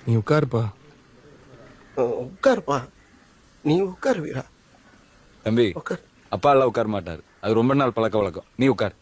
நீ உட்காருப்பா. உட்காருப்பா, நீ உட்காரு வீரா. தம்பி, உட்கார். அப்பா எல்லாம் உட்கார மாட்டாரு. அது ரொம்ப நாள் பழக்க வழக்கம். நீ உட்கார்.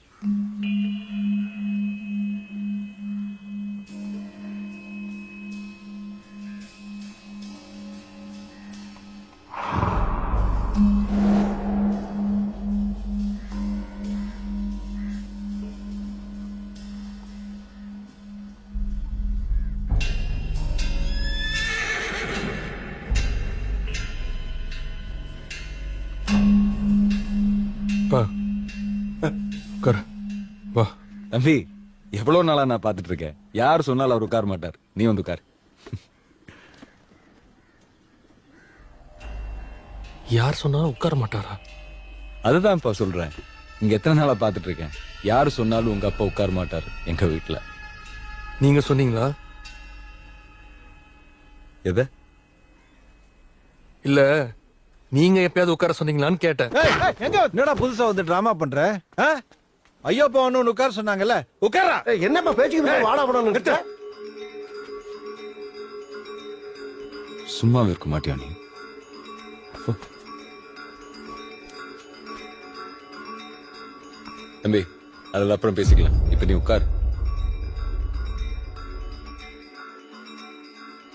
பா உட்காரு. வா. தம்பி, எவ்வளவு நாளா நான் பாத்துட்டு இருக்கேன். யார் சொன்னாலும் அவர் உட்கார மாட்டார். நீ வந்து உட்கார். யார் சொன்னாலும் உட்கார மாட்டாரா? அதுதான் இப்ப சொல்றேன். இங்க எத்தனை நாளா பாத்துட்டு இருக்கேன். யார் சொன்னாலும் உங்க அப்பா உட்கார மாட்டார் எங்க வீட்டுல. நீங்க சொன்னீங்களா? எத? இல்ல, நீங்க எப்பயாவது உட்கார சொன்னீங்களான்னு கேட்டேன். என்னடா புதுசா வந்து டிராமா பண்ற? ஐயோ போன்னு உட்கார சொன்னாங்கல்ல, உட்காரா. என்னப்பா பேச்சுக்கு வாழ விடணும்? சும்மாவே இருக்க மாட்டியா நீ? தம்பி, அதெல்லாம் அப்புறம் பேசிக்கலாம். இப்ப நீ உட்கார்.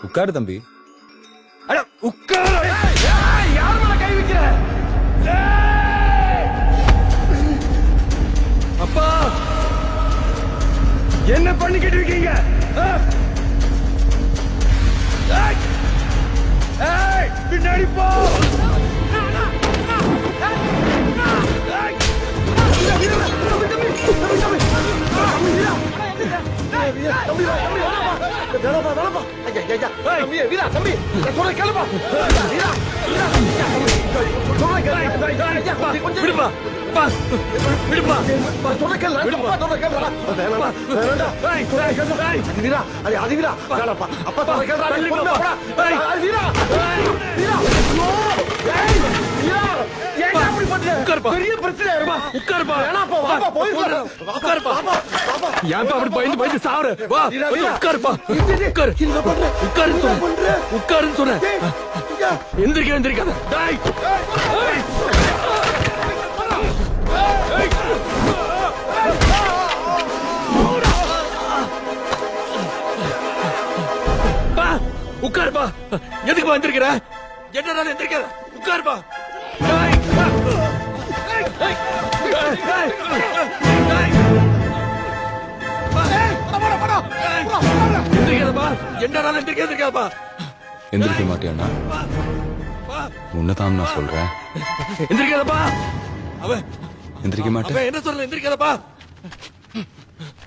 உட்காரு தம்பி. அட உட்கார. யார் மேல கை வைக்கிற? அப்பா, என்ன பண்ணிக்கிட்டு இருக்கீங்க? பின்னாடி போ. பெரிய பிரச்சனை. ஏன்பா அப்படி பயந்து பயந்து சாவற? வா, உட்காருப்பா. உட்காரு. உட்காருன்னு சொன்னேன். எந்திரிக்காத. டேய். பா, உட்காருப்பா. எதுக்கு வந்திருக்கிற? என்னடா எந்திரிக்காத. உட்காருப்பா. டேய். எந்திரிக்க மாட்டியாண்ணா? உன்னதான் நான் சொல்றேன். எந்திரிக்காதப்பா. எந்திரிக்க மாட்டேன். என்ன சொல்ல? எந்திரிக்காதப்பா.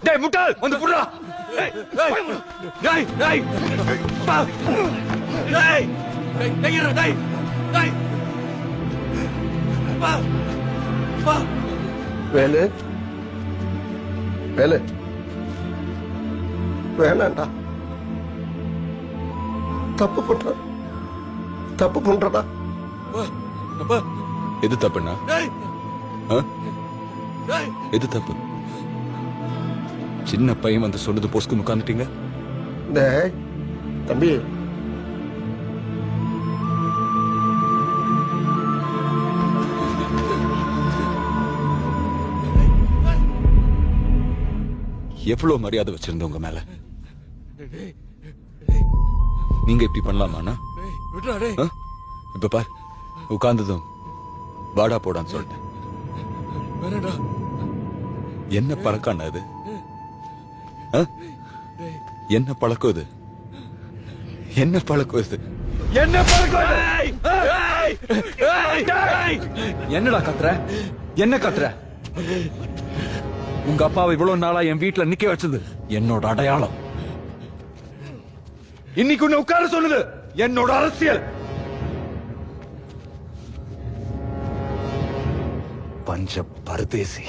டேய் முட்டாள், வந்து புடுடா. டேய். பா. டேய். பா. பா. வேலு, வேலு, வேணாண்டா. தப்பு பண்றடா. அப்பா. எது தப்புண்ணா? டேய். ஆ? டேய். எது தப்பு? சின்ன பையன் வந்து சொன்னது போஸ்க்கு உட்காந்துட்டீங்க. டேய் தம்பி, எவ்வளவு மரியாதை வச்சிருந்தவங்க மேல நீங்க இப்படி பண்ணலாமாண்ணா? விட்றா டேய். ஆ? இப்ப பார், உட்கார்ந்ததும் வாடா போடான்னு சொல்லிட்டேன். வேணாடா. என்ன பழக்கம் அது? ஆ? என்ன பழக்கம் இது? என்ன பழக்கம் இது? என்ன பழக்கம்? என்னடா கத்துற? என்ன கத்துற? உங்க அப்பாவை இவ்வளவு நாளா என் வீட்டுல நிக்க வச்சது என்னோட அடையாளம். இன்னைக்கு உன்னை உட்கார சொன்னது என்னோட அரசியல். பஞ்ச பரதேசி.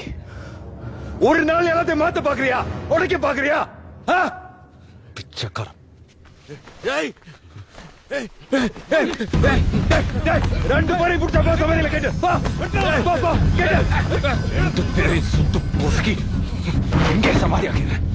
ஒரு நாள் எல்லாத்தையும் மாத்த பாக்குறியா? உடைக்க பாக்குறியா? பிச்சைக்காரன். டேய். ரெண்டு பேரையும் புடிச்சா போ, சமையல கேட்டு போ. போ கேட்டு. ரெண்டு பேரையும் சுட்டு பொசுக்கி இங்கே சமாதியாக்கிறேன்.